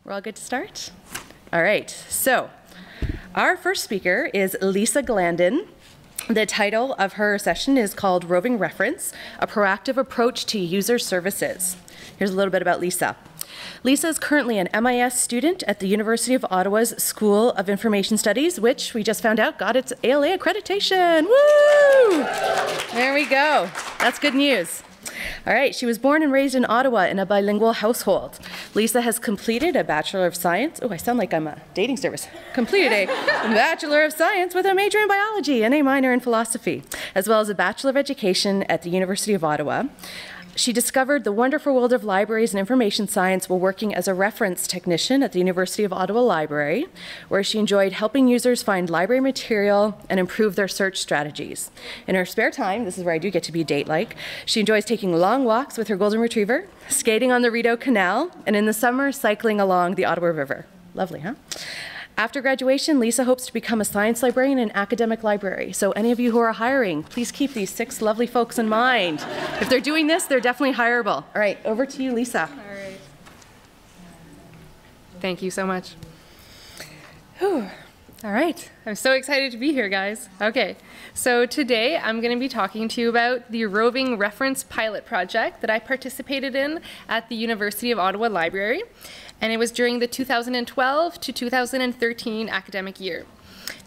We're all good to start? All right, so our first speaker is Lisa Glandon. The title of her session is called Roving Reference, a proactive approach to user services. Here's a little bit about Lisa. Lisa is currently an MIS student at the University of Ottawa's School of Information Studies, which we just found out got its ALA accreditation. Woo! There we go. That's good news. All right, she was born and raised in Ottawa in a bilingual household. Lisa has completed a Bachelor of Science. Oh, I sound like I'm a dating service. Completed a Bachelor of Science with a major in biology and a minor in philosophy, as well as a Bachelor of Education at the University of Ottawa. She discovered the wonderful world of libraries and information science while working as a reference technician at the University of Ottawa Library, where she enjoyed helping users find library material and improve their search strategies. In her spare time, this is where I do get to be date-like, she enjoys taking long walks with her golden retriever, skating on the Rideau Canal, and in the summer, cycling along the Ottawa River. Lovely, huh? After graduation, Lisa hopes to become a science librarian in an academic library. So any of you who are hiring, please keep these 6 lovely folks in mind. If they're doing this, they're definitely hireable. All right, over to you, Lisa. All right. Thank you so much. Whew. All right, I'm so excited to be here, guys. Okay, so today I'm going to be talking to you about the Roving Reference Pilot Project that I participated in at the University of Ottawa Library. And it was during the 2012 to 2013 academic year.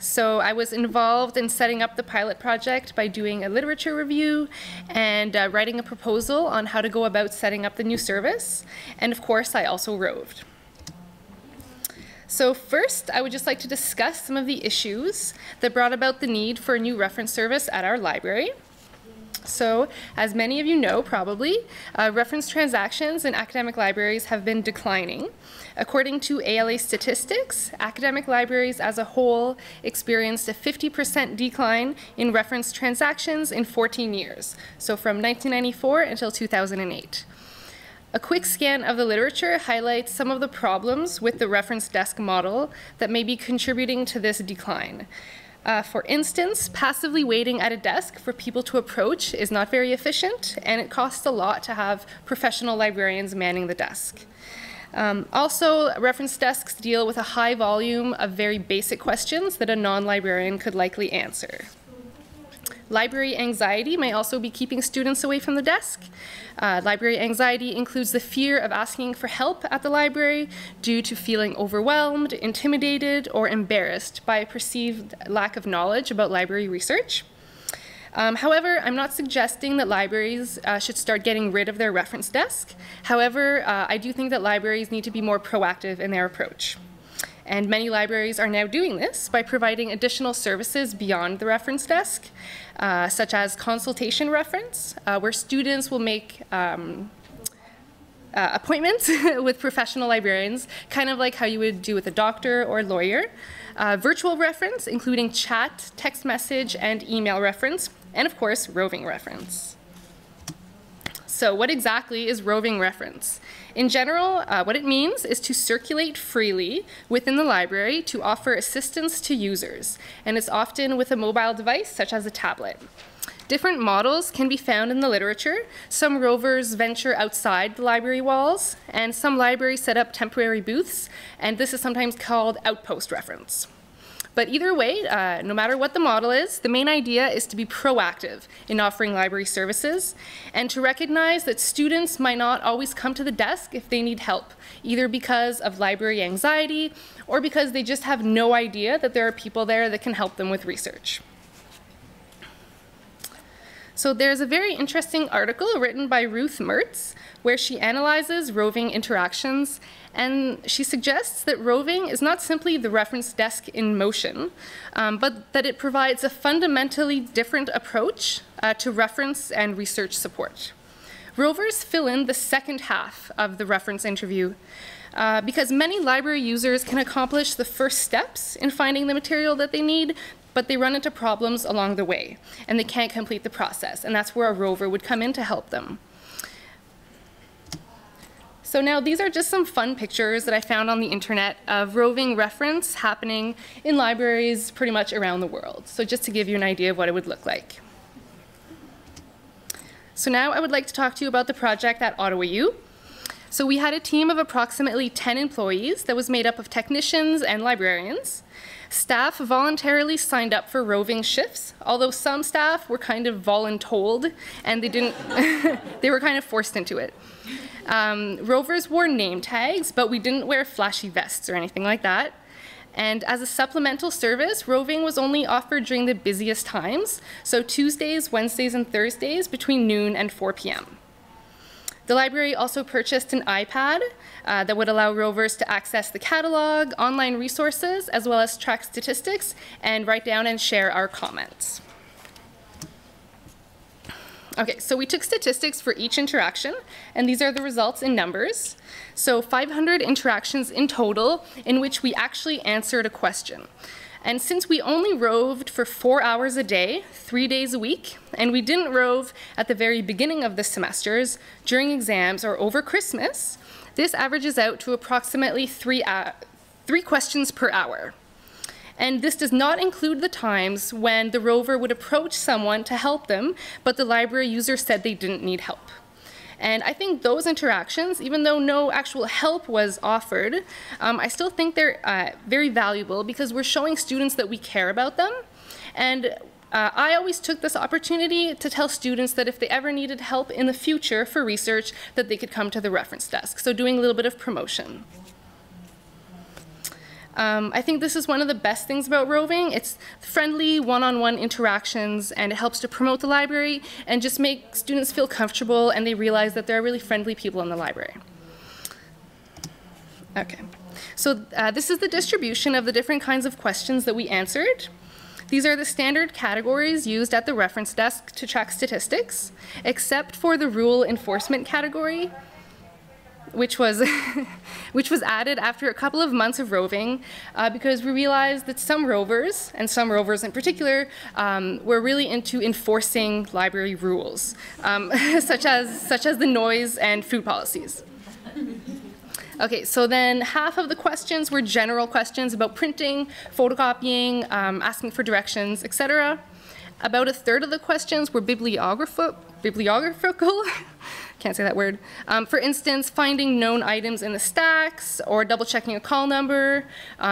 So I was involved in setting up the pilot project by doing a literature review and writing a proposal on how to go about setting up the new service. And of course, I also roved. So first, I would just like to discuss some of the issues that brought about the need for a new reference service at our library. So, as many of you know probably, reference transactions in academic libraries have been declining. According to ALA statistics, academic libraries as a whole experienced a 50% decline in reference transactions in 14 years, so from 1994 until 2008. A quick scan of the literature highlights some of the problems with the reference desk model that may be contributing to this decline. For instance, passively waiting at a desk for people to approach is not very efficient, and it costs a lot to have professional librarians manning the desk. Also, reference desks deal with a high volume of very basic questions that a non-librarian could likely answer. Library anxiety may also be keeping students away from the desk. Library anxiety includes the fear of asking for help at the library due to feeling overwhelmed, intimidated, or embarrassed by a perceived lack of knowledge about library research. However, I'm not suggesting that libraries should start getting rid of their reference desk. However, I do think that libraries need to be more proactive in their approach. And many libraries are now doing this by providing additional services beyond the reference desk, such as consultation reference, where students will make appointments with professional librarians, kind of like how you would do with a doctor or lawyer. Virtual reference, including chat, text message, and email reference, and of course, roving reference. So what exactly is roving reference? In general, what it means is to circulate freely within the library to offer assistance to users, and it's often with a mobile device such as a tablet. Different models can be found in the literature. Some rovers venture outside the library walls, and some libraries set up temporary booths, and this is sometimes called outpost reference. But either way, no matter what the model is, the main idea is to be proactive in offering library services and to recognize that students might not always come to the desk if they need help, either because of library anxiety or because they just have no idea that there are people there that can help them with research. So there's a very interesting article written by Ruth Mertz where she analyzes roving interactions, and she suggests that roving is not simply the reference desk in motion, but that it provides a fundamentally different approach to reference and research support. Rovers fill in the second half of the reference interview because many library users can accomplish the first steps in finding the material that they need, but they run into problems along the way, and they can't complete the process, and that's where a rover would come in to help them. So now these are just some fun pictures that I found on the internet of roving reference happening in libraries pretty much around the world. So just to give you an idea of what it would look like. So now I would like to talk to you about the project at Ottawa U. So we had a team of approximately 10 employees that was made up of technicians and librarians. Staff voluntarily signed up for roving shifts, although some staff were kind of voluntold and they didn't, they were kind of forced into it. Rovers wore name tags, but we didn't wear flashy vests or anything like that. And as a supplemental service, roving was only offered during the busiest times, so Tuesdays, Wednesdays, and Thursdays between noon and 4 p.m. The library also purchased an iPad that would allow rovers to access the catalog, online resources, as well as track statistics and write down and share our comments. Okay, so we took statistics for each interaction, and these are the results in numbers. So 500 interactions in total in which we actually answered a question. And since we only roved for 4 hours a day, 3 days a week, and we didn't rove at the very beginning of the semesters, during exams, or over Christmas, this averages out to approximately three questions per hour. And this does not include the times when the rover would approach someone to help them, but the library user said they didn't need help. And I think those interactions, even though no actual help was offered, I still think they're very valuable because we're showing students that we care about them. And I always took this opportunity to tell students that if they ever needed help in the future for research, that they could come to the reference desk. So doing a little bit of promotion. I think this is one of the best things about roving. It's friendly, one-on-one interactions, and it helps to promote the library and just make students feel comfortable and they realize that there are really friendly people in the library. Okay, so this is the distribution of the different kinds of questions that we answered. These are the standard categories used at the reference desk to track statistics, except for the rule enforcement category, which was added after a couple of months of roving because we realized that some rovers, and some rovers in particular, were really into enforcing library rules, such as the noise and food policies. Okay, so then half of the questions were general questions about printing, photocopying, asking for directions, etc. About a third of the questions were bibliographical, can't say that word. For instance, finding known items in the stacks, or double checking a call number,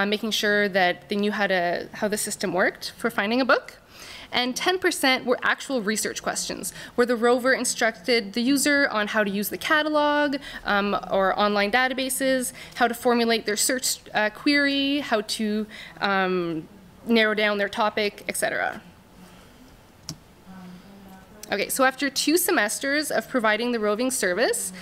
making sure that they knew how the system worked for finding a book. And 10% were actual research questions, where the rover instructed the user on how to use the catalog or online databases, how to formulate their search query, how to narrow down their topic, etc. Okay, so after 2 semesters of providing the roving service,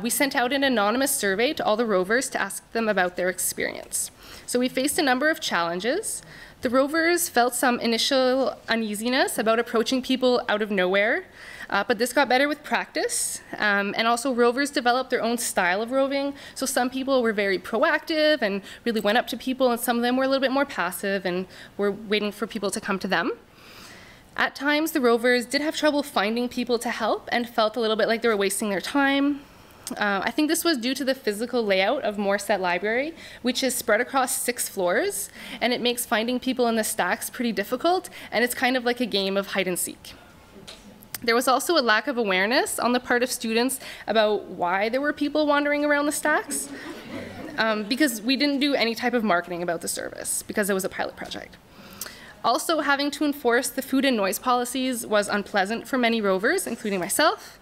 we sent out an anonymous survey to all the rovers to ask them about their experience. So we faced a number of challenges. The rovers felt some initial uneasiness about approaching people out of nowhere, but this got better with practice. And also rovers developed their own style of roving. So some people were very proactive and really went up to people, and some of them were a little bit more passive and were waiting for people to come to them. At times, the rovers did have trouble finding people to help and felt a little bit like they were wasting their time. I think this was due to the physical layout of Morset Library, which is spread across 6 floors, and it makes finding people in the stacks pretty difficult, and it's kind of like a game of hide and seek. There was also a lack of awareness on the part of students about why there were people wandering around the stacks, because we didn't do any type of marketing about the service, because it was a pilot project. Also, having to enforce the food and noise policies was unpleasant for many rovers, including myself.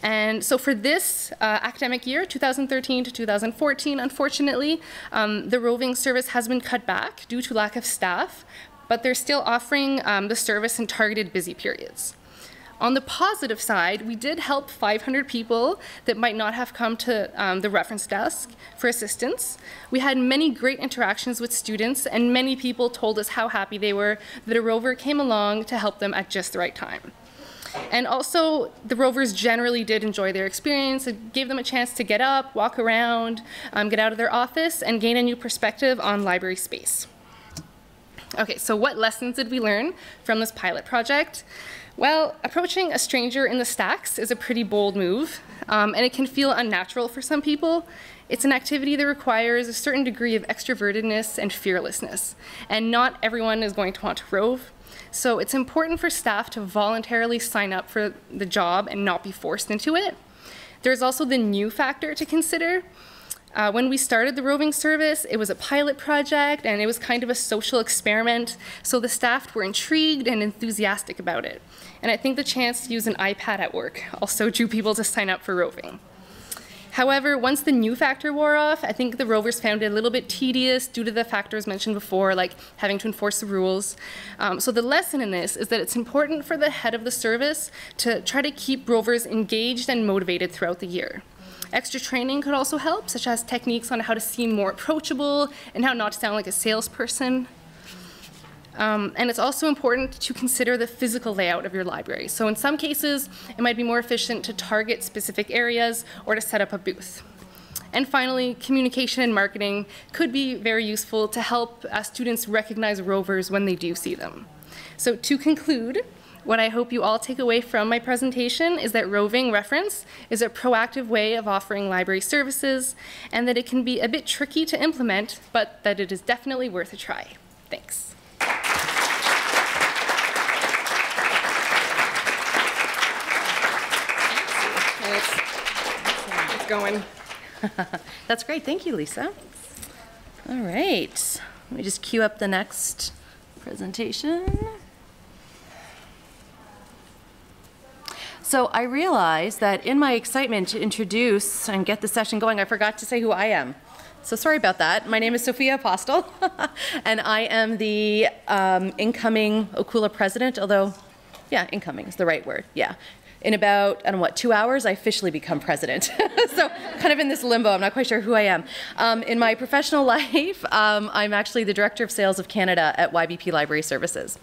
And so for this academic year, 2013 to 2014, unfortunately, the roving service has been cut back due to lack of staff, but they're still offering the service in targeted busy periods. On the positive side, we did help 500 people that might not have come to the reference desk for assistance. We had many great interactions with students, and many people told us how happy they were that a rover came along to help them at just the right time. And also, the rovers generally did enjoy their experience. It gave them a chance to get up, walk around, get out of their office, and gain a new perspective on library space. Okay, so what lessons did we learn from this pilot project? Well, approaching a stranger in the stacks is a pretty bold move, and it can feel unnatural for some people. It's an activity that requires a certain degree of extrovertedness and fearlessness, and not everyone is going to want to rove. So it's important for staff to voluntarily sign up for the job and not be forced into it. There's also the new factor to consider. When we started the roving service, it was a pilot project and it was kind of a social experiment, so the staff were intrigued and enthusiastic about it. And I think the chance to use an iPad at work also drew people to sign up for roving. However, once the new factor wore off, I think the rovers found it a little bit tedious due to the factors mentioned before, like having to enforce the rules. So the lesson in this is that it's important for the head of the service to try to keep rovers engaged and motivated throughout the year. Extra training could also help, such as techniques on how to seem more approachable and how not to sound like a salesperson. And it's also important to consider the physical layout of your library. So in some cases, it might be more efficient to target specific areas or to set up a booth. And finally, communication and marketing could be very useful to help students recognize rovers when they do see them. So to conclude, what I hope you all take away from my presentation is that roving reference is a proactive way of offering library services, and that it can be a bit tricky to implement, but that it is definitely worth a try. Thanks. It's going. That's great. Thank you, Lisa. All right. Let me just queue up the next presentation. So I realized that in my excitement to introduce and get the session going, I forgot to say who I am. So sorry about that. My name is Sophia Apostle, and I am the incoming OCULA president, although, yeah, incoming is the right word, yeah. In about, I don't know what, 2 hours, I officially become president. So kind of in this limbo, I'm not quite sure who I am. In my professional life, I'm actually the Director of Sales of Canada at YBP Library Services.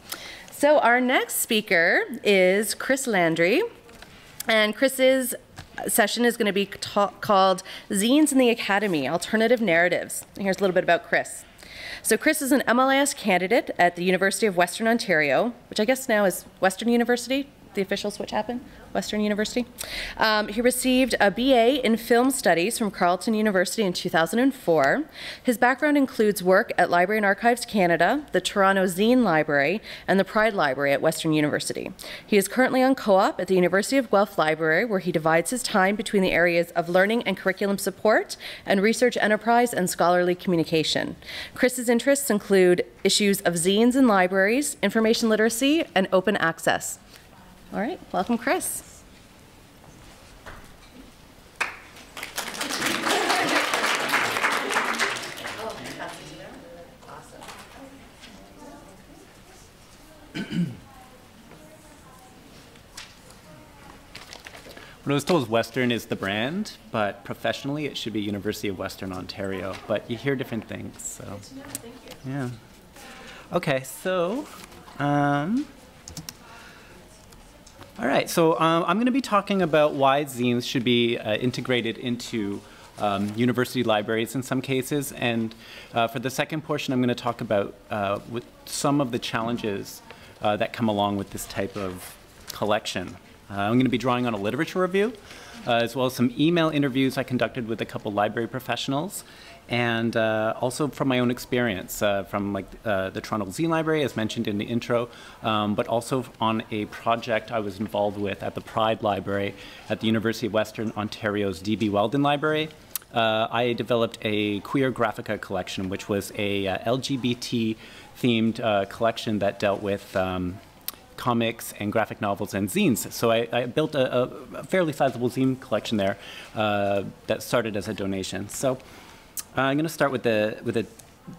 So our next speaker is Chris Landry. And Chris's session is going to be called Zines in the Academy, Alternative Narratives. And here's a little bit about Chris. So Chris is an MLIS candidate at the University of Western Ontario, which I guess now is Western University. The official switch happened, Western University. He received a BA in Film Studies from Carleton University in 2004. His background includes work at Library and Archives Canada, the Toronto Zine Library, and the Pride Library at Western University. He is currently on co-op at the University of Guelph Library, where he divides his time between the areas of learning and curriculum support and research enterprise and scholarly communication. Chris's interests include issues of zines in libraries, information literacy, and open access. All right, welcome, Chris. What I was told is Western is the brand, but professionally it should be University of Western Ontario. But you hear different things, so. Good to know. Thank you. Yeah. Okay, so. All right, so I'm going to be talking about why zines should be integrated into university libraries in some cases, and for the second portion I'm going to talk about with some of the challenges that come along with this type of collection. I'm going to be drawing on a literature review, as well as some email interviews I conducted with a couple library professionals, and also from my own experience from the Toronto Zine Library, as mentioned in the intro, but also on a project I was involved with at the Pride Library at the University of Western Ontario's D.B. Weldon Library. I developed a queer graphica collection, which was a LGBT-themed collection that dealt with comics and graphic novels and zines. So I built a fairly sizable zine collection there that started as a donation. So I'm going to start with a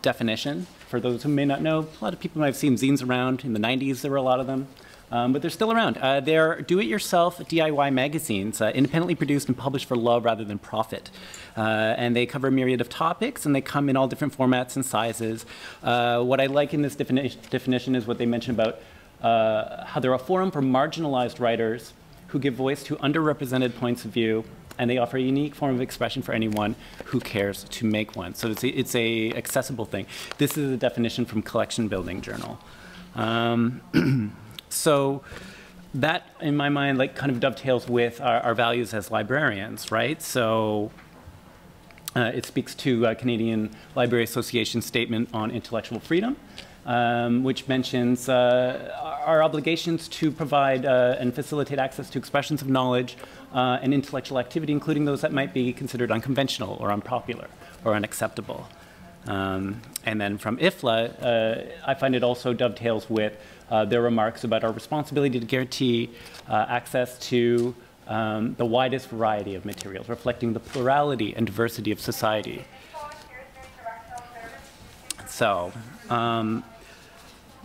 definition. For those who may not know, a lot of people might have seen zines around. In the 90s, there were a lot of them. But they're still around. They're do-it-yourself DIY magazines, independently produced and published for love rather than profit. And they cover a myriad of topics, and they come in all different formats and sizes. What I like in this definition is what they mention about how they're a forum for marginalized writers who give voice to underrepresented points of view, and they offer a unique form of expression for anyone who cares to make one. So it's a accessible thing. This is a definition from Collection Building Journal. So that, in my mind, kind of dovetails with our values as librarians, right? So it speaks to Canadian Library Association's statement on intellectual freedom, which mentions our obligations to provide and facilitate access to expressions of knowledge and intellectual activity, including those that might be considered unconventional or unpopular or unacceptable. And then from IFLA, I find it also dovetails with their remarks about our responsibility to guarantee access to the widest variety of materials, reflecting the plurality and diversity of society. So,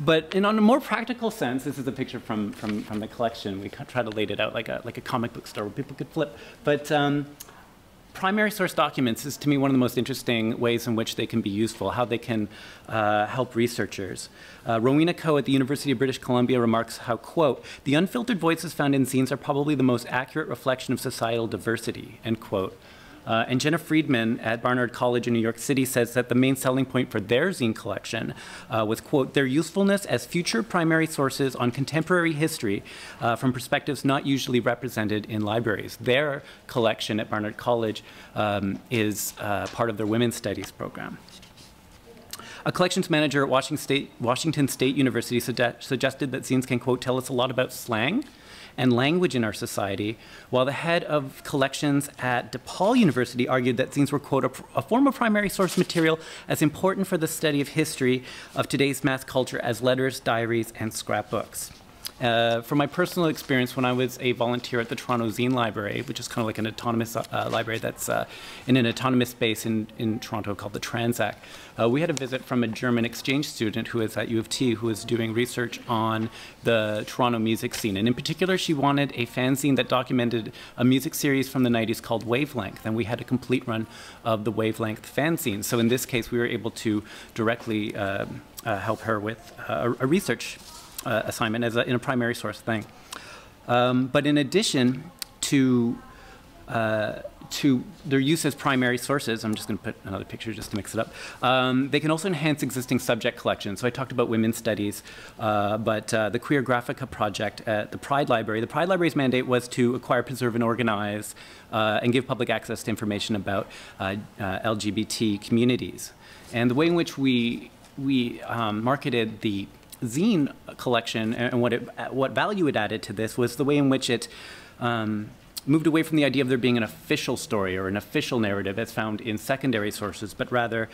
but on a more practical sense, this is a picture from the collection. We try to lay it out like a comic book store where people could flip. But primary source documents is, to me, one of the most interesting ways in which they can be useful, how they can help researchers. Rowena Coe at the University of British Columbia remarks how, quote, "The unfiltered voices found in zines are probably the most accurate reflection of societal diversity," end quote. And Jenna Friedman at Barnard College in New York City says that the main selling point for their zine collection was, quote, "their usefulness as future primary sources on contemporary history from perspectives not usually represented in libraries." Their collection at Barnard College is part of their Women's Studies program. A collections manager at Washington State University suggested that zines can, quote, "tell us a lot about slang and language in our society," while the head of collections at DePaul University argued that zines were, quote, a form of primary source material as important for the study of history of today's mass culture as letters, diaries, and scrapbooks. From my personal experience, when I was a volunteer at the Toronto Zine Library, which is kind of like an autonomous library that's in an autonomous space in Toronto called the Transac, we had a visit from a German exchange student who is at U of T, who was doing research on the Toronto music scene. And in particular, she wanted a fanzine that documented a music series from the 90s called Wavelength, and we had a complete run of the Wavelength fanzine. So in this case, we were able to directly help her with a research assignment in a primary source thing. But in addition to their use as primary sources, I'm just going to put another picture just to mix it up, they can also enhance existing subject collections. So I talked about women's studies, but the Queer Graphica project at the Pride Library, the Pride Library's mandate was to acquire, preserve, and organize and give public access to information about LGBT communities. And the way in which we marketed the zine collection and what value it added to this was the way in which it moved away from the idea of there being an official story or an official narrative as found in secondary sources, but rather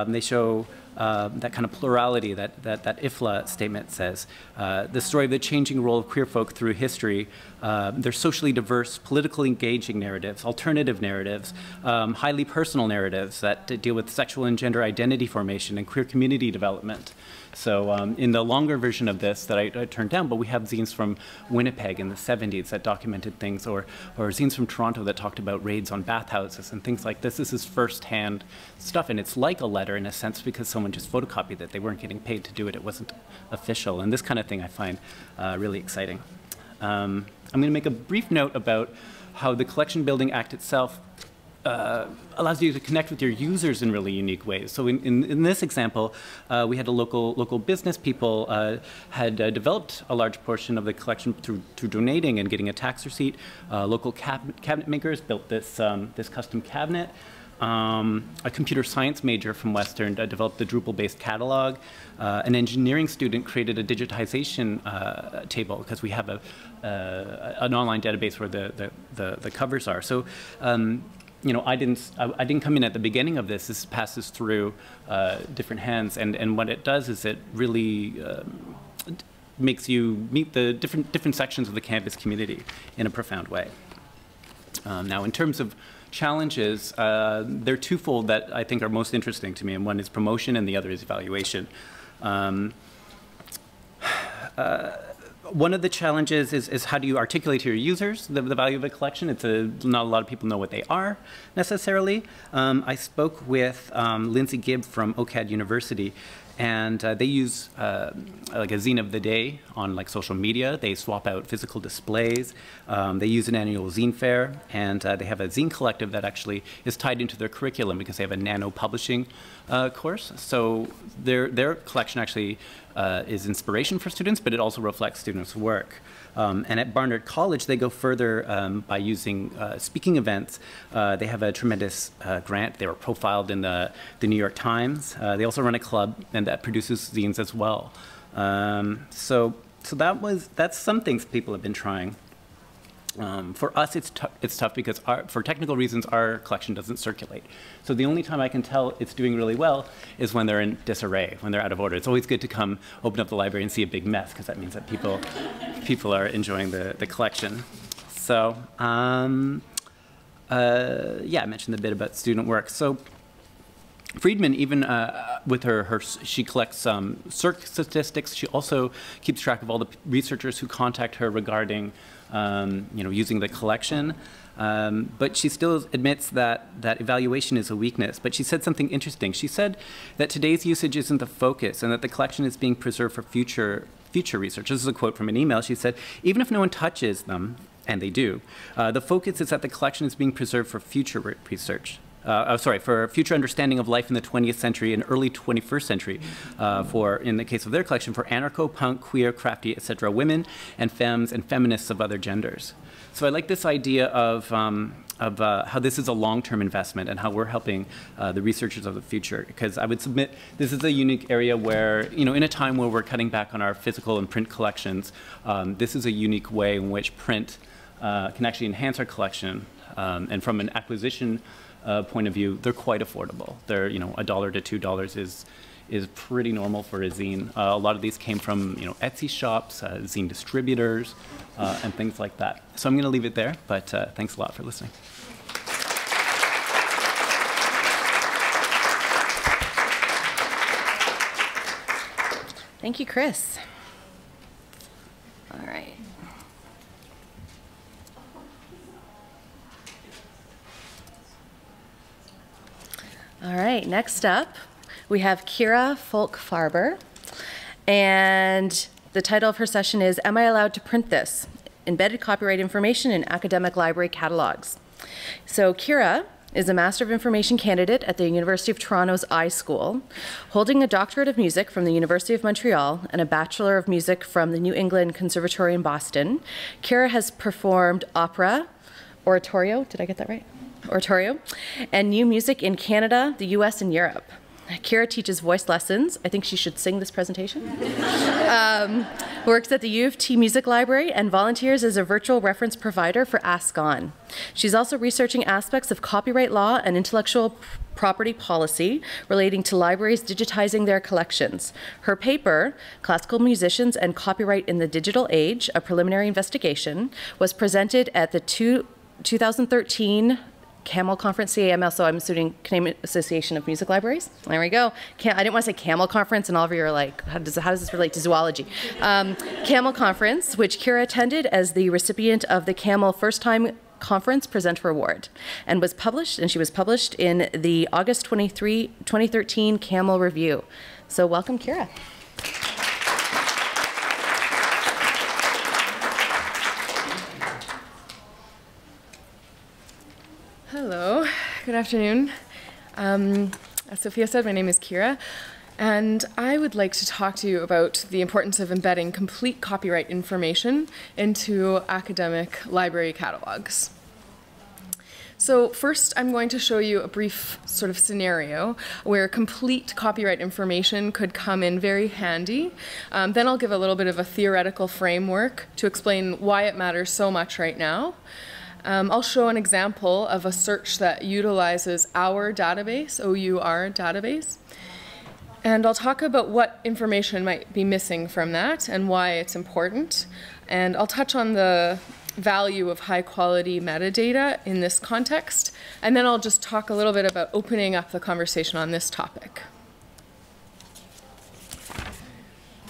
they show that kind of plurality that IFLA statement says. The story of the changing role of queer folk through history, they're socially diverse, politically engaging narratives, alternative narratives, highly personal narratives that deal with sexual and gender identity formation and queer community development. So in the longer version of this that I turned down, but we have zines from Winnipeg in the 70s that documented things, or zines from Toronto that talked about raids on bathhouses and things like this. This is first-hand stuff, and it's like a letter in a sense because someone just photocopied it. They weren't getting paid to do it. It wasn't official. And this kind of thing I find really exciting. I'm going to make a brief note about how the Collection Building Act itself allows you to connect with your users in really unique ways. So in this example, we had a local business people had developed a large portion of the collection through donating and getting a tax receipt. Local cabinet makers built this custom cabinet. A computer science major from Western developed the Drupal-based catalog. An engineering student created a digitization table because we have an online database where the covers are. So. You know, I didn't come in at the beginning of this. This passes through different hands, and what it does is it really makes you meet the different sections of the campus community in a profound way. Now, in terms of challenges, they're twofold that I think are most interesting to me, and one is promotion, and the other is evaluation. One of the challenges is how do you articulate to your users the value of a collection? Not a lot of people know what they are necessarily. I spoke with Lindsay Gibb from OCAD University, and they use like a zine of the day on like social media. They swap out physical displays. They use an annual zine fair, and they have a zine collective that actually is tied into their curriculum because they have a nano publishing course. So their collection actually is inspiration for students, but it also reflects students' work. And at Barnard College, they go further by using speaking events. They have a tremendous grant. They were profiled in the New York Times. They also run a club, and that produces zines as well. So So that's some things people have been trying. For us, it's tough because for technical reasons, our collection doesn't circulate. So the only time I can tell it's doing really well is when they're in disarray, when they're out of order. It's always good to come open up the library and see a big mess, because that means that people are enjoying the collection. So yeah, I mentioned a bit about student work. So Friedman, even with she collects CERC statistics. She also keeps track of all the researchers who contact her regarding, using the collection. But she still admits that evaluation is a weakness. But she said something interesting. She said that today's usage isn't the focus, and that the collection is being preserved for future research. This is a quote from an email. She said, "Even if no one touches them," and they do, "the focus is that the collection is being preserved for future research." For future understanding of life in the 20th century and early 21st century, in the case of their collection, for anarcho, punk, queer, crafty, etc., women and femmes and feminists of other genders. So I like this idea of how this is a long-term investment and how we're helping the researchers of the future. Because I would submit this is a unique area where, in a time where we're cutting back on our physical and print collections, this is a unique way in which print can actually enhance our collection. And from an acquisition point of view, they're quite affordable. They're, $1 to $2 is pretty normal for a zine. A lot of these came from, Etsy shops, zine distributors, and things like that. So I'm going to leave it there, but thanks a lot for listening. Thank you, Chris. All right. All right, next up, we have Kira Folk-Farber, and the title of her session is, "Am I Allowed to Print This? Embedded Copyright Information in Academic Library Catalogs." So Kira is a Master of Information candidate at the University of Toronto's iSchool, holding a Doctorate of Music from the University of Montreal and a Bachelor of Music from the New England Conservatory in Boston. Kira has performed opera, oratorio, did I get that right? Oratorio, and new music in Canada, the US, and Europe. Kira teaches voice lessons. I think she should sing this presentation. Works at the U of T Music Library and volunteers as a virtual reference provider for Ask On. She's also researching aspects of copyright law and intellectual property policy relating to libraries digitizing their collections. Her paper, Classical Musicians and Copyright in the Digital Age, a Preliminary Investigation, was presented at the 2013 CAML conference, CAML, so I'm assuming Canadian Association of Music Libraries. There we go. I didn't want to say CAML conference, and all of you are like, how does this relate to zoology? CAML conference, which Kira attended as the recipient of the CAML First Time Conference Presenter Award, and she was published in the August 2013 CAML Review. So welcome, Kira. Hello, good afternoon. As Sophia said, my name is Kira, and I would like to talk to you about the importance of embedding complete copyright information into academic library catalogs. So first, I'm going to show you a brief sort of scenario where complete copyright information could come in very handy. Then I'll give a little bit of a theoretical framework to explain why it matters so much right now. I'll show an example of a search that utilizes our database, OUR database. And I'll talk about what information might be missing from that and why it's important. And I'll touch on the value of high quality metadata in this context. And then I'll just talk a little bit about opening up the conversation on this topic.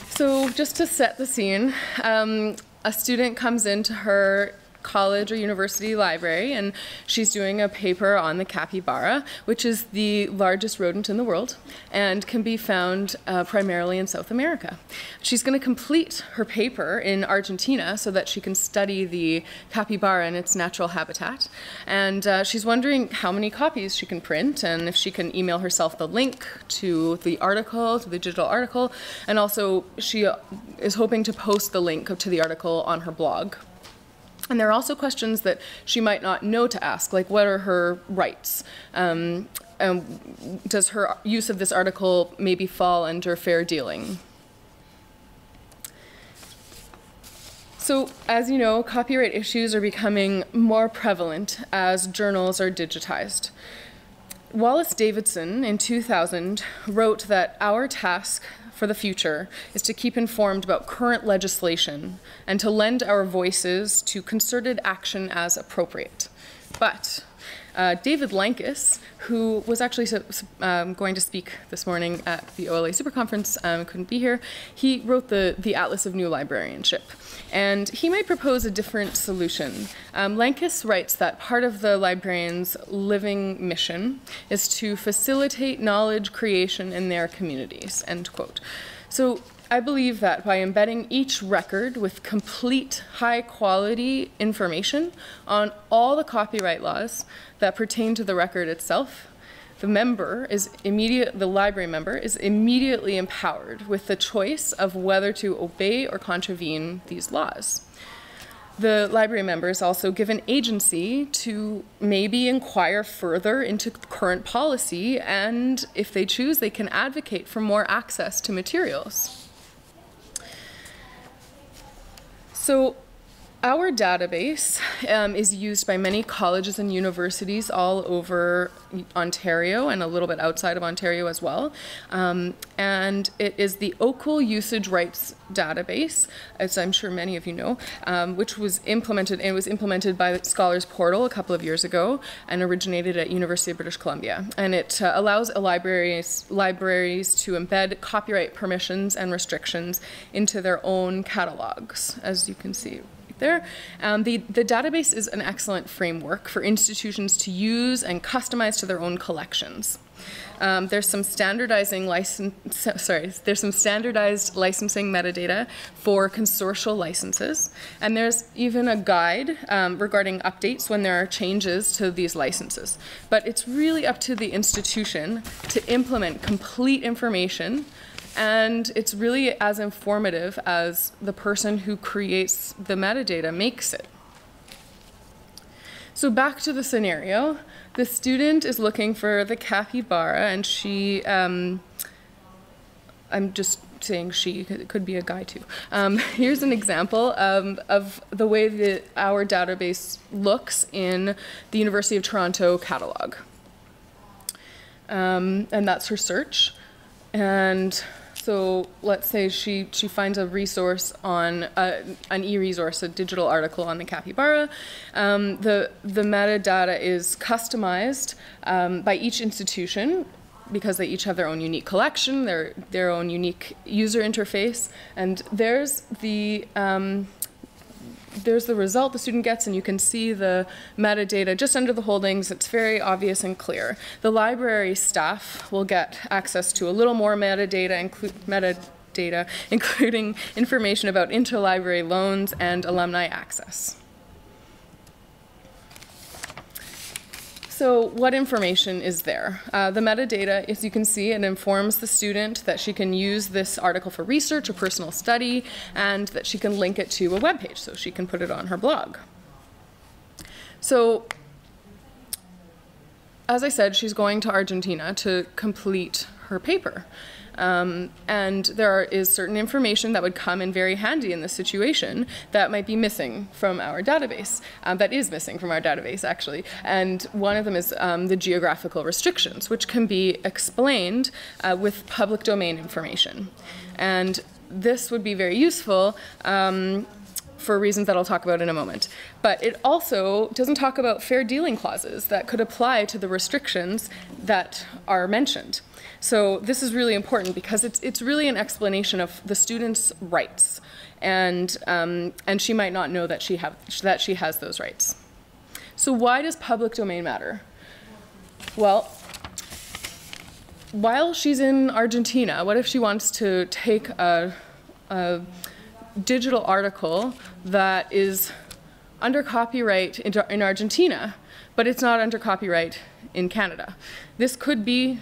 So just to set the scene, a student comes into her college or university library, and she's doing a paper on the capybara, which is the largest rodent in the world and can be found primarily in South America. She's going to complete her paper in Argentina so that she can study the capybara in its natural habitat. And she's wondering how many copies she can print and if she can email herself the link to the article, to the digital article. And also she is hoping to post the link to the article on her blog. And there are also questions that she might not know to ask, like what are her rights? Does her use of this article maybe fall under fair dealing? So, as you know, copyright issues are becoming more prevalent as journals are digitized. Wallace Davidson in 2000 wrote that our task for the future is to keep informed about current legislation and to lend our voices to concerted action as appropriate. But David Lankus, who was actually going to speak this morning at the OLA Superconference, couldn't be here, he wrote the Atlas of New Librarianship. And he might propose a different solution. Lankus writes that part of the librarian's living mission is to facilitate knowledge creation in their communities, end quote. So I believe that by embedding each record with complete high-quality information on all the copyright laws that pertain to the record itself, the library member is immediately empowered with the choice of whether to obey or contravene these laws. The library member is also given agency to maybe inquire further into current policy, and if they choose, they can advocate for more access to materials. So our database is used by many colleges and universities all over Ontario and a little bit outside of Ontario as well. And it is the OCULA Usage Rights Database, as I'm sure many of you know, which was implemented, and it was implemented by the Scholars Portal a couple of years ago and originated at University of British Columbia. And it allows libraries to embed copyright permissions and restrictions into their own catalogs, as you can see there. The database is an excellent framework for institutions to use and customize to their own collections. There's some standardized licensing metadata for consortial licenses, and there's even a guide regarding updates when there are changes to these licenses. But it's really up to the institution to implement complete information, and it's really as informative as the person who creates the metadata makes it. So back to the scenario. The student is looking for the capybara, and she, I'm just saying she, it could be a guy too. Here's an example of the way that our database looks in the University of Toronto catalog. And that's her search. And so let's say she finds a resource on an e-resource, a digital article on the capybara. The metadata is customized by each institution because they each have their own unique collection, their own unique user interface, and there's the result the student gets, and you can see the metadata just under the holdings. It's very obvious and clear. The library staff will get access to a little more metadata, including information about interlibrary loans and alumni access. So what information is there? The metadata, as you can see, it informs the student that she can use this article for research or personal study, and that she can link it to a web page, so she can put it on her blog. So, as I said, she's going to Argentina to complete her paper. And there is certain information that would come in very handy in this situation that might be missing from our database, that is missing from our database actually. And one of them is the geographical restrictions, which can be explained with public domain information. And this would be very useful for reasons that I'll talk about in a moment. But it also doesn't talk about fair dealing clauses that could apply to the restrictions that are mentioned. So this is really important because it's really an explanation of the student's rights, and she might not know that she has those rights. So why does public domain matter? Well, while she's in Argentina, what if she wants to take a digital article that is under copyright in Argentina, but it's not under copyright in Canada? This could be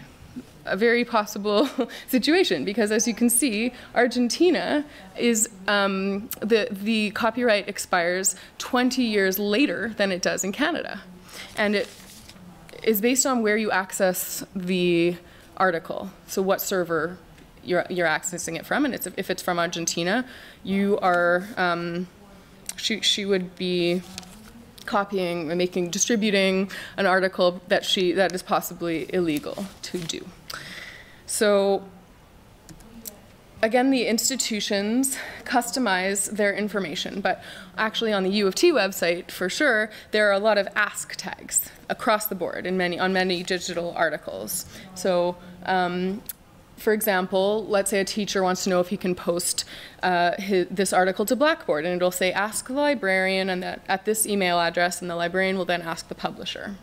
a very possible situation because, as you can see, Argentina is the copyright expires 20 years later than it does in Canada, and it is based on where you access the article. So what server you're accessing it from, and if it's from Argentina, you are she would be copying and distributing an article that is possibly illegal to do. So again, the institutions customize their information, but actually on the U of T website, for sure, there are a lot of ask tags across the board on many digital articles. So, for example, let's say a teacher wants to know if he can post this article to Blackboard, and it'll say, ask the librarian and at this email address, and the librarian will then ask the publisher.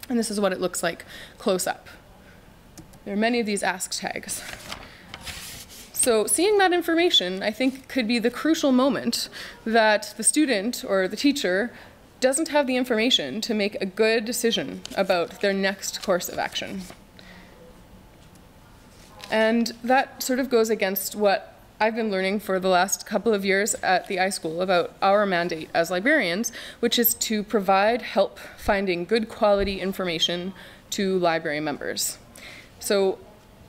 And this is what it looks like close up. There are many of these ask tags. So seeing that information, I think, could be the crucial moment that the student or the teacher doesn't have the information to make a good decision about their next course of action. And that sort of goes against what I've been learning for the last couple of years at the iSchool about our mandate as librarians, which is to provide help finding good quality information to library members. So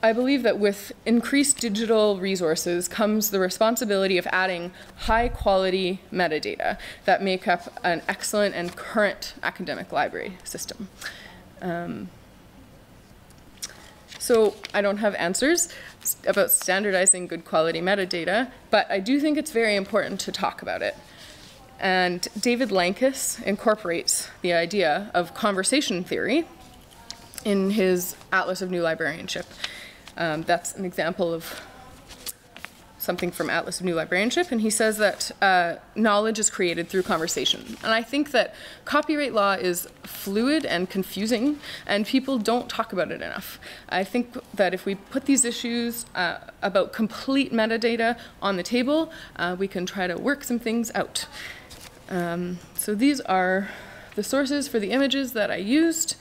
I believe that with increased digital resources comes the responsibility of adding high-quality metadata that make up an excellent and current academic library system. So I don't have answers about standardizing good quality metadata, but I do think it's very important to talk about it. And David Lankes incorporates the idea of conversation theory in his Atlas of New Librarianship. That's an example of something from Atlas of New Librarianship, and he says that knowledge is created through conversation. And I think that copyright law is fluid and confusing, and people don't talk about it enough. I think that if we put these issues about complete metadata on the table, we can try to work some things out. So these are the sources for the images that I used,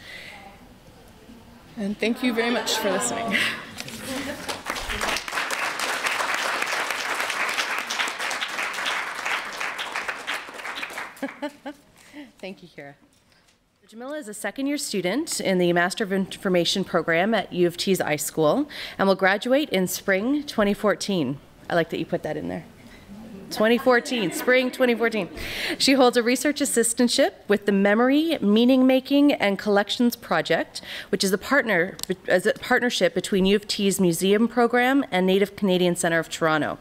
and thank you very much for listening. Thank you, Kira. Jamila is a second-year student in the Master of Information program at U of T's iSchool and will graduate in spring 2014. I like that you put that in there. 2014, spring 2014. She holds a research assistantship with the Memory, Meaning Making, and Collections Project, which is a partnership between U of T's museum program and Native Canadian Centre of Toronto.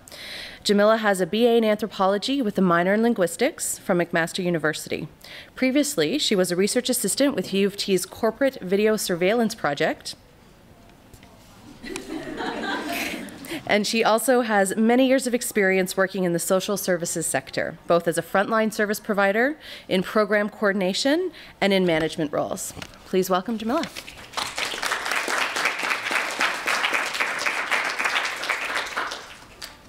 Jamila has a BA in anthropology with a minor in linguistics from McMaster University. Previously, she was a research assistant with U of T's Corporate Video Surveillance Project. And she also has many years of experience working in the social services sector, both as a frontline service provider, in program coordination, and in management roles. Please welcome Jamila.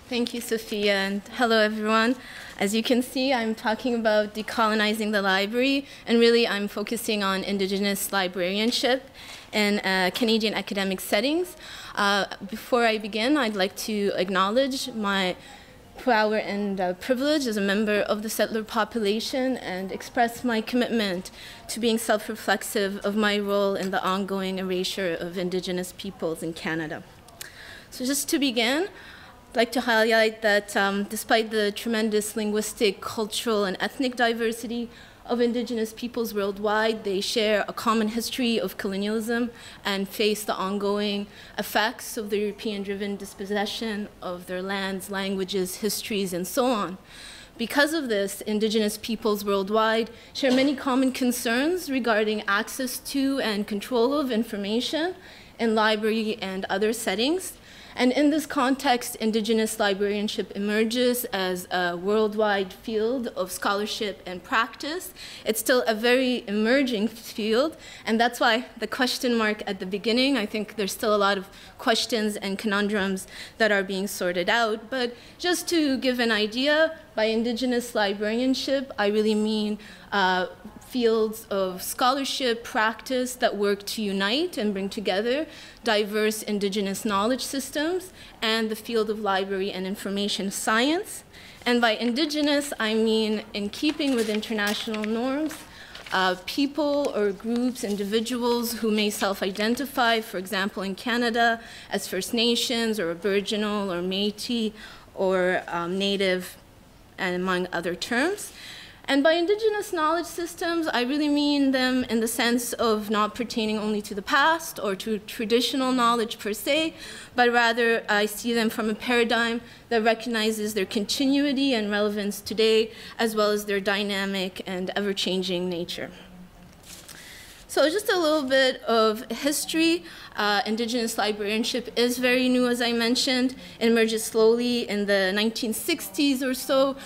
Thank you, Sophia, and hello, everyone. As you can see, I'm talking about decolonizing the library, and really I'm focusing on Indigenous librarianship in Canadian academic settings. Before I begin, I'd like to acknowledge my power and privilege as a member of the settler population and express my commitment to being self-reflexive of my role in the ongoing erasure of Indigenous peoples in Canada. So just to begin, I'd like to highlight that despite the tremendous linguistic, cultural, and ethnic diversity of Indigenous peoples worldwide, they share a common history of colonialism and face the ongoing effects of the European-driven dispossession of their lands, languages, histories, and so on. Because of this, Indigenous peoples worldwide share many common concerns regarding access to and control of information in library and other settings. And in this context, Indigenous librarianship emerges as a worldwide field of scholarship and practice. It's still a very emerging field, and that's why the question mark at the beginning. I think there's still a lot of questions and conundrums that are being sorted out. But just to give an idea, by Indigenous librarianship, I really mean fields of scholarship, practice that work to unite and bring together diverse Indigenous knowledge systems, and the field of library and information science. And by Indigenous, I mean in keeping with international norms, people or groups, individuals who may self-identify, for example, in Canada, as First Nations or Aboriginal or Métis or Native and among other terms. And by Indigenous knowledge systems, I really mean them in the sense of not pertaining only to the past or to traditional knowledge per se, but rather I see them from a paradigm that recognizes their continuity and relevance today, as well as their dynamic and ever-changing nature. So just a little bit of history. Indigenous librarianship is very new, as I mentioned. It emerges slowly in the 1960s or so.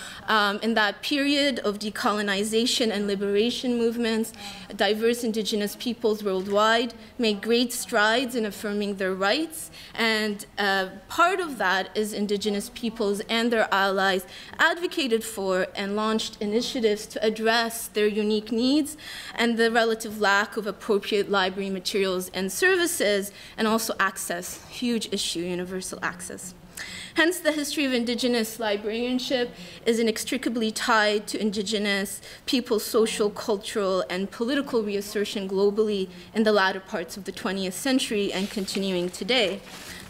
In that period of decolonization and liberation movements, diverse Indigenous peoples worldwide made great strides in affirming their rights. And part of that is Indigenous peoples and their allies advocated for and launched initiatives to address their unique needs and the relative lack of appropriate library materials and services, and also access, huge issue, universal access. Hence, the history of Indigenous librarianship is inextricably tied to Indigenous people's social, cultural, and political reassertion globally in the latter parts of the 20th century and continuing today.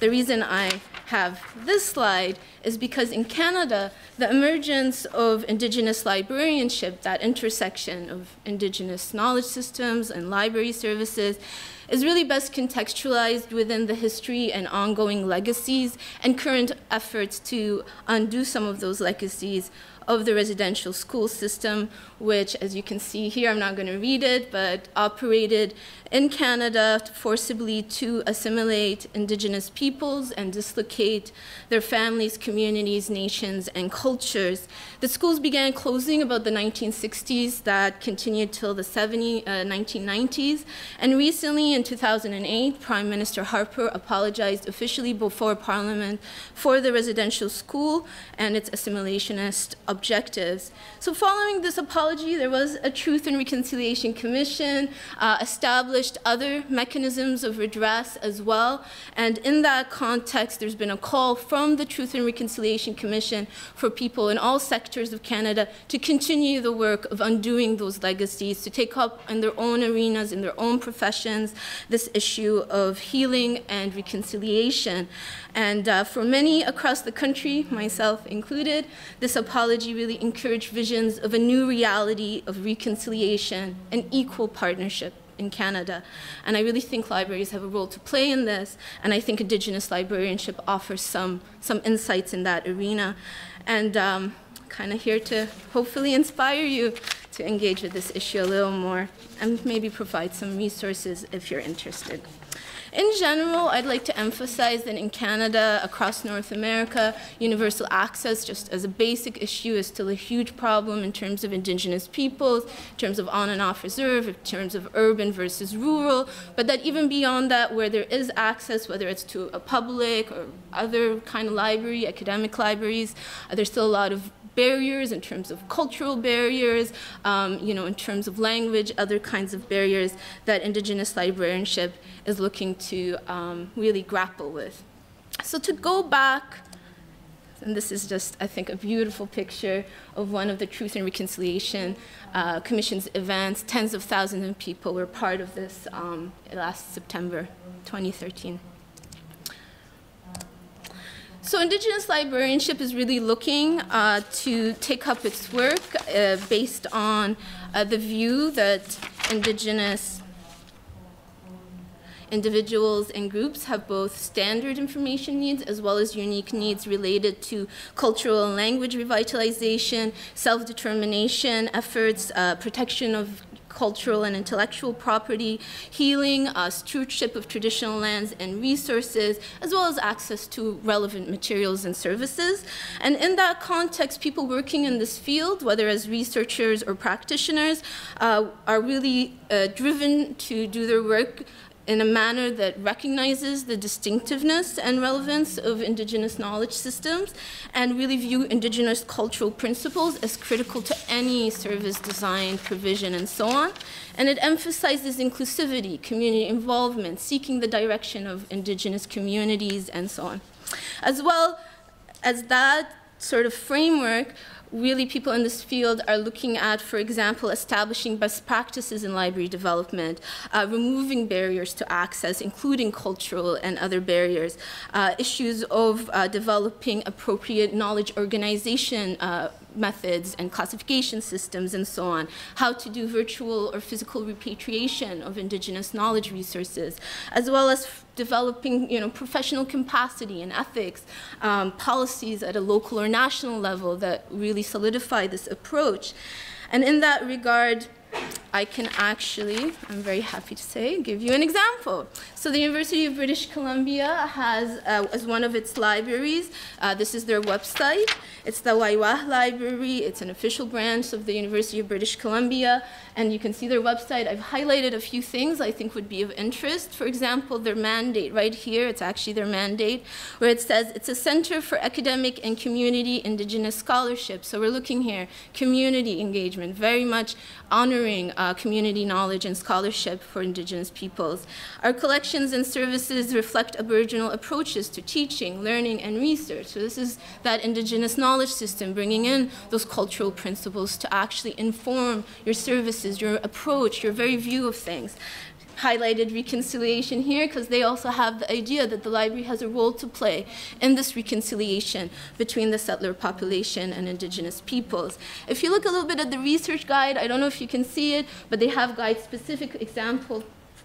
The reason I have this slide is because in Canada, the emergence of Indigenous librarianship, that intersection of Indigenous knowledge systems and library services, is really best contextualized within the history and ongoing legacies and current efforts to undo some of those legacies of the residential school system, which, as you can see here, I'm not going to read it, but operated in Canada forcibly to assimilate Indigenous peoples and dislocate their families, communities, nations, and cultures. The schools began closing about the 1960s that continued till the 1990s. And recently, in 2008, Prime Minister Harper apologized officially before Parliament for the residential school and its assimilationist objectives. So following this apology, there was a Truth and Reconciliation Commission, established other mechanisms of redress as well. And in that context, there's been a call from the Truth and Reconciliation Commission for people in all sectors of Canada to continue the work of undoing those legacies, to take up in their own arenas, in their own professions, this issue of healing and reconciliation. And for many across the country, myself included, this apology really encouraged visions of a new reality of reconciliation and equal partnership in Canada. And I really think libraries have a role to play in this, and I think Indigenous librarianship offers some insights in that arena. And kind of here to hopefully inspire you to engage with this issue a little more and maybe provide some resources if you're interested. In general, I'd like to emphasize that in Canada, across North America, universal access, just as a basic issue, is still a huge problem in terms of Indigenous peoples, in terms of on and off reserve, in terms of urban versus rural, but that even beyond that, where there is access, whether it's to a public or other kind of library, academic libraries, there's still a lot of barriers in terms of cultural barriers, in terms of language, other kinds of barriers that Indigenous librarianship is looking to really grapple with. So to go back, and this is just, I think, a beautiful picture of one of the Truth and Reconciliation Commission's events. Tens of thousands of people were part of this last September 2013. So Indigenous librarianship is really looking to take up its work based on the view that Indigenous individuals and groups have both standard information needs as well as unique needs related to cultural and language revitalization, self-determination efforts, protection of cultural and intellectual property, healing, stewardship of traditional lands and resources, as well as access to relevant materials and services. And in that context, people working in this field, whether as researchers or practitioners, are really driven to do their work in a manner that recognizes the distinctiveness and relevance of Indigenous knowledge systems and really view Indigenous cultural principles as critical to any service design, provision, and so on. And it emphasizes inclusivity, community involvement, seeking the direction of Indigenous communities, and so on. As well as that sort of framework, really people in this field are looking at, for example, establishing best practices in library development, removing barriers to access, including cultural and other barriers, issues of developing appropriate knowledge organization methods and classification systems and so on, how to do virtual or physical repatriation of Indigenous knowledge resources, as well as developing professional capacity and ethics, policies at a local or national level that really solidify this approach. And in that regard, I can actually, I'm very happy to say, give you an example. So the University of British Columbia has, as one of its libraries, this is their website. It's the Waiwah Library. It's an official branch of the University of British Columbia. And you can see their website. I've highlighted a few things I think would be of interest. For example, their mandate right here, it's actually their mandate, where it says it's a center for academic and community Indigenous scholarship. So we're looking here, community engagement, very much honoring community knowledge and scholarship for Indigenous peoples. Our collections and services reflect Aboriginal approaches to teaching, learning, and research. So this is that Indigenous knowledge system, bringing in those cultural principles to actually inform your services, your approach, your very view of things. Highlighted reconciliation here because they also have the idea that the library has a role to play in this reconciliation between the settler population and Indigenous peoples. If you look a little bit at the research guide, I don't know if you can see it, but they have guide-specific examples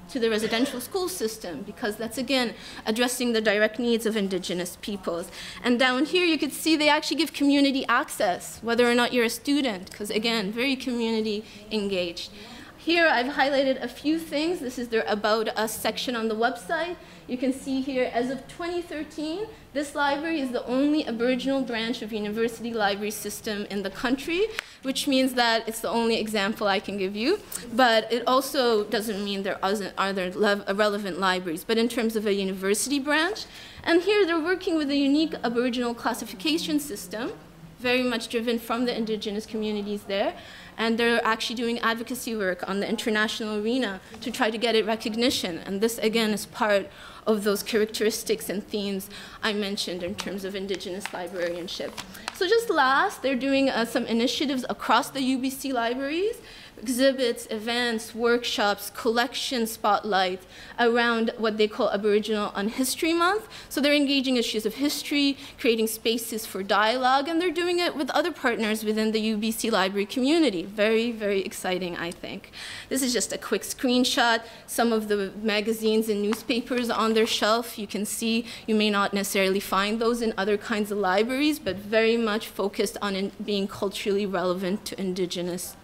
to the residential school system, because that's, again, addressing the direct needs of Indigenous peoples. And down here, you could see they actually give community access, whether or not you're a student, because, again, very community engaged. Here, I've highlighted a few things. This is their About Us section on the website. You can see here, as of 2013, this library is the only Aboriginal branch of university library system in the country, which means that it's the only example I can give you. But it also doesn't mean there aren't relevant libraries, but in terms of a university branch. And here, they're working with a unique Aboriginal classification system, very much driven from the Indigenous communities there. And they're actually doing advocacy work on the international arena to try to get it recognition. And this, again, is part of those characteristics and themes I mentioned in terms of Indigenous librarianship. So just last, they're doing some initiatives across the UBC libraries, exhibits, events, workshops, collection spotlights around what they call Aboriginal on History Month. So they're engaging issues of history, creating spaces for dialogue, and they're doing it with other partners within the UBC library community. Very, very exciting, I think. This is just a quick screenshot. Some of the magazines and newspapers on their shelf, you can see, you may not necessarily find those in other kinds of libraries, but very much focused on being culturally relevant to Indigenous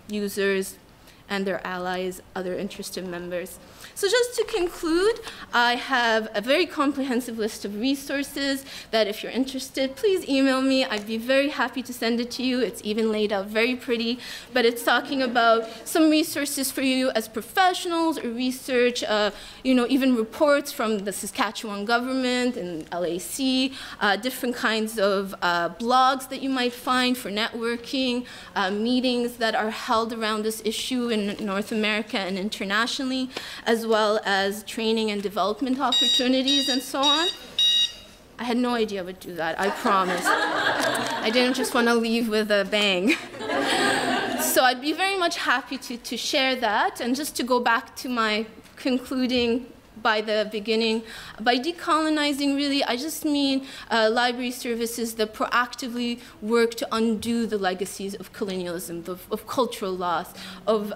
users and their allies, other interested members. So just to conclude, I have a very comprehensive list of resources that if you're interested, please email me. I'd be very happy to send it to you. It's even laid out very pretty, but it's talking about some resources for you as professionals or research, even reports from the Saskatchewan government and LAC, different kinds of blogs that you might find for networking, meetings that are held around this issue in North America and internationally, as well as training and development opportunities and so on. I had no idea I would do that, I promise. I didn't just want to leave with a bang. So I'd be very much happy to share that. And just to go back to my concluding by the beginning, by decolonizing, really, I just mean library services that proactively work to undo the legacies of colonialism, of cultural loss, of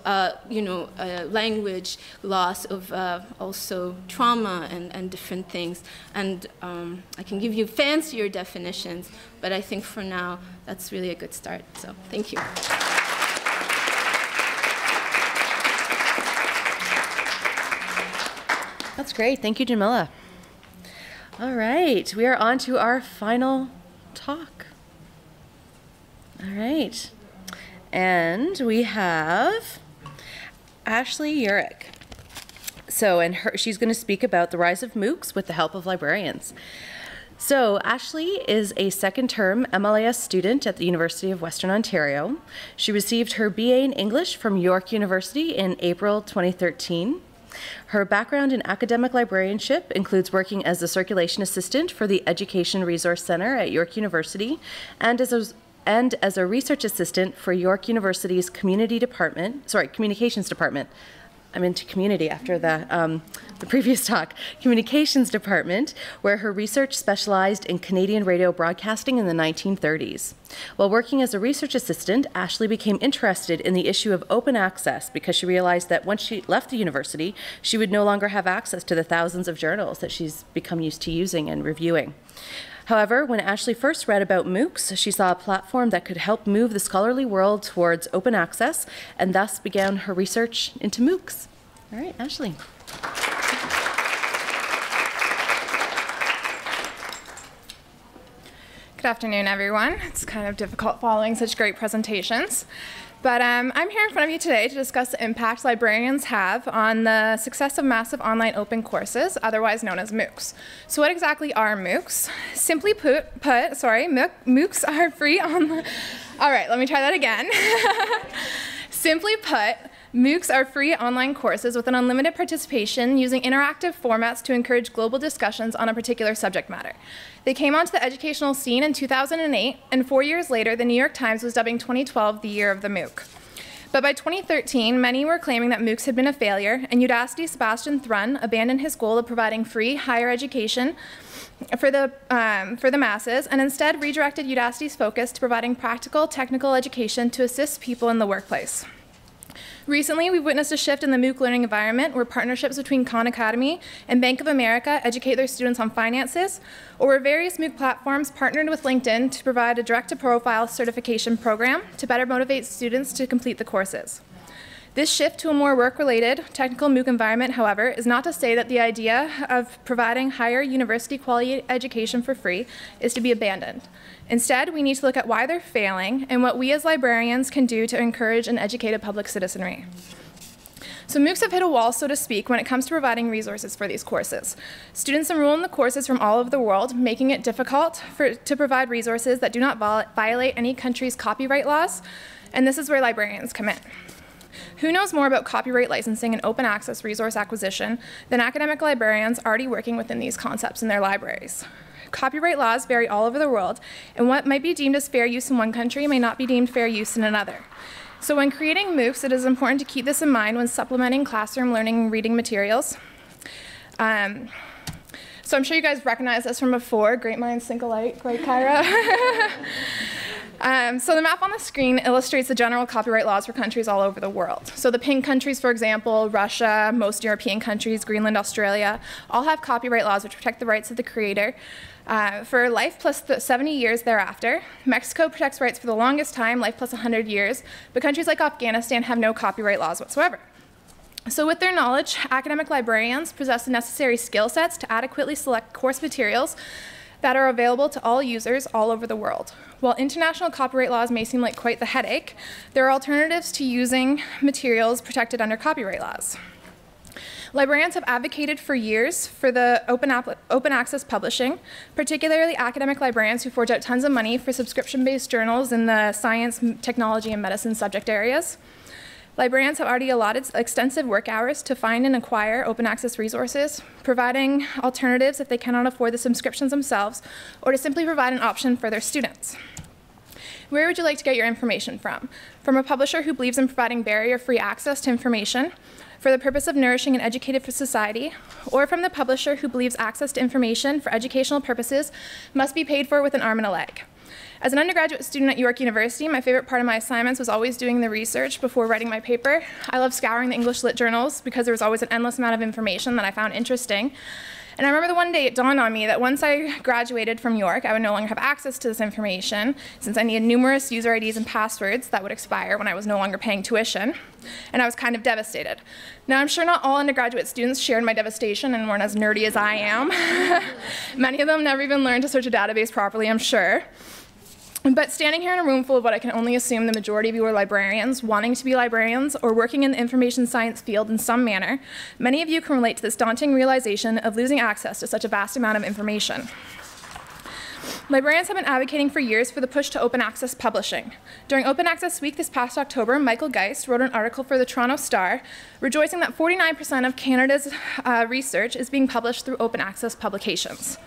language loss, of also trauma and different things. And I can give you fancier definitions, but I think for now, that's really a good start. So thank you. That's great. Thank you, Jamila. All right, we are on to our final talk. All right, and we have Ashley Urich. So, she's going to speak about the rise of MOOCs with the help of librarians. So, Ashley is a second-term MLIS student at the University of Western Ontario. She received her BA in English from York University in April 2013. Her background in academic librarianship includes working as a circulation assistant for the Education Resource Center at York University and as a research assistant for York University's communications department. I'm into community after the previous talk, communications department, where her research specialized in Canadian radio broadcasting in the 1930s. While working as a research assistant, Ashley became interested in the issue of open access because she realized that once she left the university, she would no longer have access to the thousands of journals that she's become used to using and reviewing. However, when Ashley first read about MOOCs, she saw a platform that could help move the scholarly world towards open access, and thus began her research into MOOCs. All right, Ashley. Good afternoon, everyone. It's kind of difficult following such great presentations. But I'm here in front of you today to discuss the impact librarians have on the success of massive online open courses, otherwise known as MOOCs. So what exactly are MOOCs? Simply put, MOOCs are free online. All right, let me try that again. Simply put, MOOCs are free online courses with an unlimited participation using interactive formats to encourage global discussions on a particular subject matter. They came onto the educational scene in 2008, and 4 years later, the New York Times was dubbing 2012 the year of the MOOC. But by 2013, many were claiming that MOOCs had been a failure, and Udacity's Sebastian Thrun abandoned his goal of providing free higher education for the masses, and instead redirected Udacity's focus to providing practical, technical education to assist people in the workplace. Recently, we've witnessed a shift in the MOOC learning environment where partnerships between Khan Academy and Bank of America educate their students on finances, or where various MOOC platforms partnered with LinkedIn to provide a direct-to-profile certification program to better motivate students to complete the courses. This shift to a more work-related technical MOOC environment, however, is not to say that the idea of providing higher university quality education for free is to be abandoned. Instead, we need to look at why they're failing and what we as librarians can do to encourage an educated public citizenry. So MOOCs have hit a wall, so to speak, when it comes to providing resources for these courses. Students enroll in the courses from all over the world, making it difficult to provide resources that do not violate any country's copyright laws, and this is where librarians come in. Who knows more about copyright licensing and open access resource acquisition than academic librarians already working within these concepts in their libraries? Copyright laws vary all over the world, and what might be deemed as fair use in one country may not be deemed fair use in another. So when creating MOOCs, it is important to keep this in mind when supplementing classroom learning and reading materials. So I'm sure you guys recognize this from before. Great minds think alike, right, Kyra? So the map on the screen illustrates the general copyright laws for countries all over the world. So the pink countries, for example, Russia, most European countries, Greenland, Australia, all have copyright laws which protect the rights of the creator for life plus 70 years thereafter. Mexico protects rights for the longest time, life plus 100 years, but countries like Afghanistan have no copyright laws whatsoever. So with their knowledge, academic librarians possess the necessary skill sets to adequately select course materials that are available to all users all over the world. While international copyright laws may seem like quite the headache, there are alternatives to using materials protected under copyright laws. Librarians have advocated for years for the open access publishing, particularly academic librarians who forge out tons of money for subscription-based journals in the science, technology, and medicine subject areas. Librarians have already allotted extensive work hours to find and acquire open access resources, providing alternatives if they cannot afford the subscriptions themselves, or to simply provide an option for their students. Where would you like to get your information from? From a publisher who believes in providing barrier-free access to information for the purpose of nourishing an educated society, or from the publisher who believes access to information for educational purposes must be paid for with an arm and a leg? As an undergraduate student at York University, my favorite part of my assignments was always doing the research before writing my paper. I loved scouring the English lit journals because there was always an endless amount of information that I found interesting. And I remember the one day it dawned on me that once I graduated from York, I would no longer have access to this information since I needed numerous user IDs and passwords that would expire when I was no longer paying tuition. And I was kind of devastated. Now, I'm sure not all undergraduate students shared my devastation and weren't as nerdy as I am. Many of them never even learned to search a database properly, I'm sure. But standing here in a room full of what I can only assume the majority of you are librarians, wanting to be librarians, or working in the information science field in some manner, many of you can relate to this daunting realization of losing access to such a vast amount of information. Librarians have been advocating for years for the push to open access publishing. During Open Access Week this past October, Michael Geist wrote an article for the Toronto Star, rejoicing that 49% of Canada's research is being published through open access publications,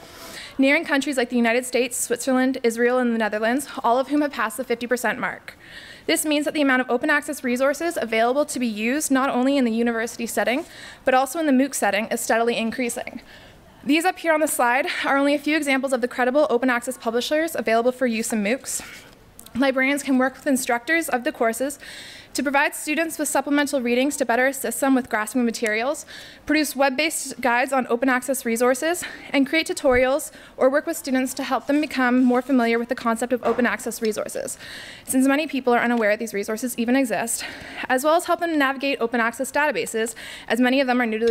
nearing countries like the United States, Switzerland, Israel, and the Netherlands, all of whom have passed the 50% mark. This means that the amount of open access resources available to be used not only in the university setting, but also in the MOOC setting is steadily increasing. These up here on the slide are only a few examples of the credible open access publishers available for use in MOOCs. Librarians can work with instructors of the courses to provide students with supplemental readings to better assist them with grasping materials, produce web-based guides on open access resources, and create tutorials or work with students to help them become more familiar with the concept of open access resources, since many people are unaware these resources even exist, as well as help them navigate open access databases, as many of them are new to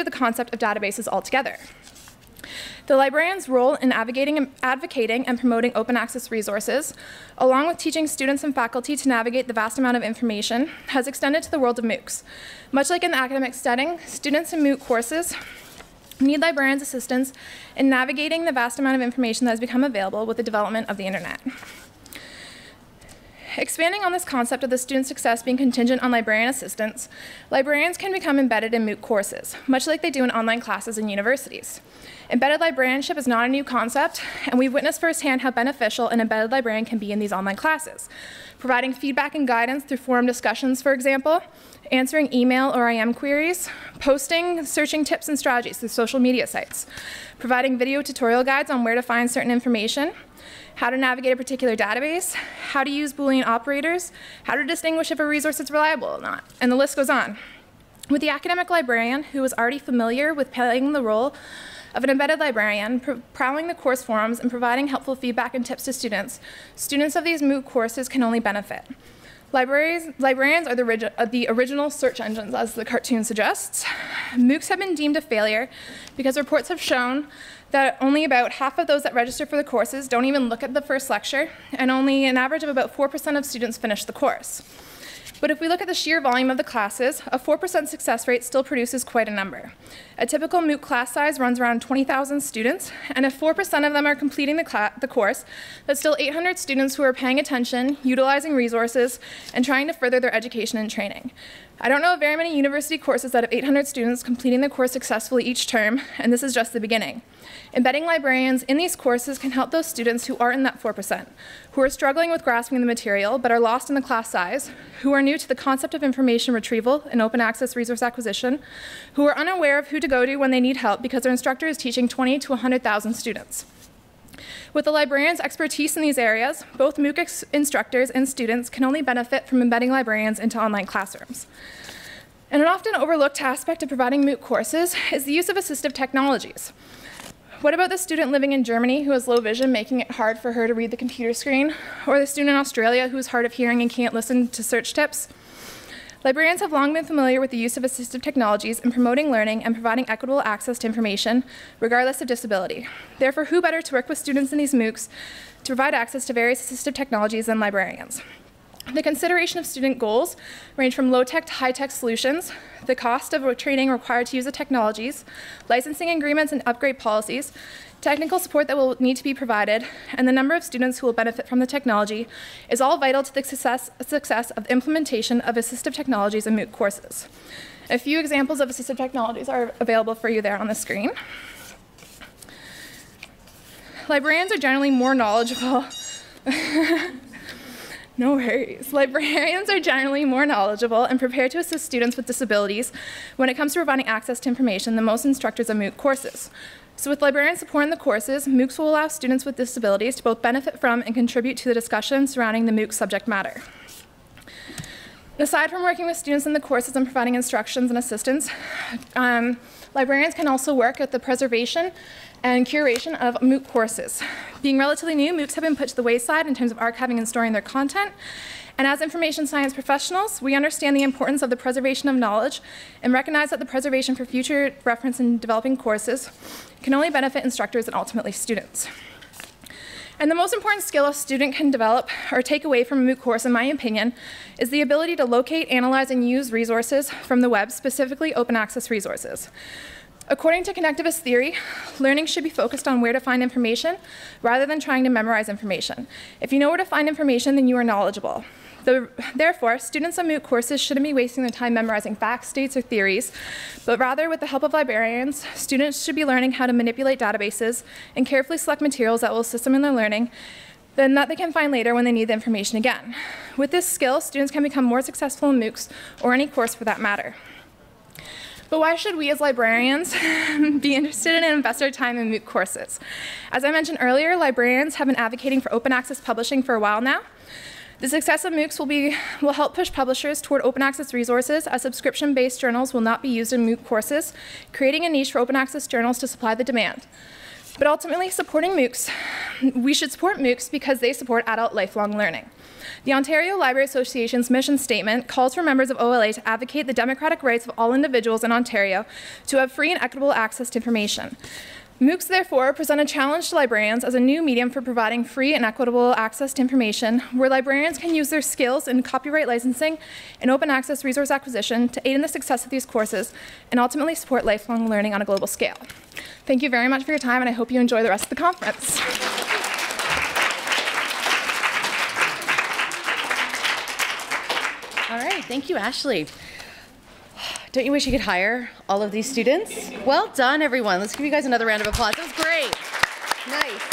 the concept of databases altogether. The librarian's role in advocating and promoting open access resources, along with teaching students and faculty to navigate the vast amount of information, has extended to the world of MOOCs. Much like in the academic setting, students in MOOC courses need librarians' assistance in navigating the vast amount of information that has become available with the development of the internet. Expanding on this concept of the student's success being contingent on librarian assistance, librarians can become embedded in MOOC courses, much like they do in online classes in universities. Embedded librarianship is not a new concept, and we've witnessed firsthand how beneficial an embedded librarian can be in these online classes, providing feedback and guidance through forum discussions, for example, answering email or IM queries, posting, searching tips and strategies through social media sites, providing video tutorial guides on where to find certain information, how to navigate a particular database, how to use Boolean operators, how to distinguish if a resource is reliable or not, and the list goes on. With the academic librarian, who is already familiar with playing the role of an embedded librarian, prowling the course forums and providing helpful feedback and tips to students, students of these MOOC courses can only benefit. Librarians are the original search engines, as the cartoon suggests. MOOCs have been deemed a failure because reports have shown that only about half of those that register for the courses don't even look at the first lecture, and only an average of about 4% of students finish the course. But if we look at the sheer volume of the classes, a 4% success rate still produces quite a number. A typical MOOC class size runs around 20,000 students, and if 4% of them are completing the course, that's still 800 students who are paying attention, utilizing resources, and trying to further their education and training. I don't know of very many university courses that have 800 students completing the course successfully each term, and this is just the beginning. Embedding librarians in these courses can help those students who are in that 4%, who are struggling with grasping the material but are lost in the class size, who are new to the concept of information retrieval and open access resource acquisition, who are unaware of who to go to when they need help because their instructor is teaching 20 to 100,000 students. With the librarian's expertise in these areas, both MOOC instructors and students can only benefit from embedding librarians into online classrooms. And an often overlooked aspect of providing MOOC courses is the use of assistive technologies. What about the student living in Germany who has low vision, making it hard for her to read the computer screen? Or the student in Australia who is hard of hearing and can't listen to search tips? Librarians have long been familiar with the use of assistive technologies in promoting learning and providing equitable access to information, regardless of disability. Therefore, who better to work with students in these MOOCs to provide access to various assistive technologies than librarians? The consideration of student goals range from low-tech to high-tech solutions, the cost of training required to use the technologies, licensing agreements and upgrade policies, technical support that will need to be provided, and the number of students who will benefit from the technology is all vital to the success of implementation of assistive technologies in MOOC courses. A few examples of assistive technologies are available for you there on the screen. Librarians are generally more knowledgeable. No worries. Librarians are generally more knowledgeable and prepared to assist students with disabilities when it comes to providing access to information than most instructors of MOOC courses. So with librarian support in the courses, MOOCs will allow students with disabilities to both benefit from and contribute to the discussion surrounding the MOOC subject matter. Aside from working with students in the courses and providing instructions and assistance, librarians can also work at the preservation and curation of MOOC courses. Being relatively new, MOOCs have been put to the wayside in terms of archiving and storing their content. And as information science professionals, we understand the importance of the preservation of knowledge and recognize that the preservation for future reference in developing courses can only benefit instructors and ultimately students. And the most important skill a student can develop or take away from a MOOC course, in my opinion, is the ability to locate, analyze, and use resources from the web, specifically open access resources. According to connectivist theory, learning should be focused on where to find information rather than trying to memorize information. If you know where to find information, then you are knowledgeable. Therefore, students on MOOC courses shouldn't be wasting their time memorizing facts, states, or theories, but rather, with the help of librarians, students should be learning how to manipulate databases and carefully select materials that will assist them in their learning, than that they can find later when they need the information again. With this skill, students can become more successful in MOOCs or any course for that matter. But why should we as librarians be interested in and invest our time in MOOC courses? As I mentioned earlier, librarians have been advocating for open access publishing for a while now. The success of MOOCs will help push publishers toward open access resources, as subscription-based journals will not be used in MOOC courses, creating a niche for open access journals to supply the demand. But ultimately, we should support MOOCs because they support adult lifelong learning. The Ontario Library Association's mission statement calls for members of OLA to advocate the democratic rights of all individuals in Ontario to have free and equitable access to information. MOOCs, therefore, present a challenge to librarians as a new medium for providing free and equitable access to information, where librarians can use their skills in copyright licensing and open access resource acquisition to aid in the success of these courses and ultimately support lifelong learning on a global scale. Thank you very much for your time, and I hope you enjoy the rest of the conference. All right, thank you, Ashley. Don't you wish you could hire all of these students? Well done, everyone. Let's give you guys another round of applause. That was great. Nice.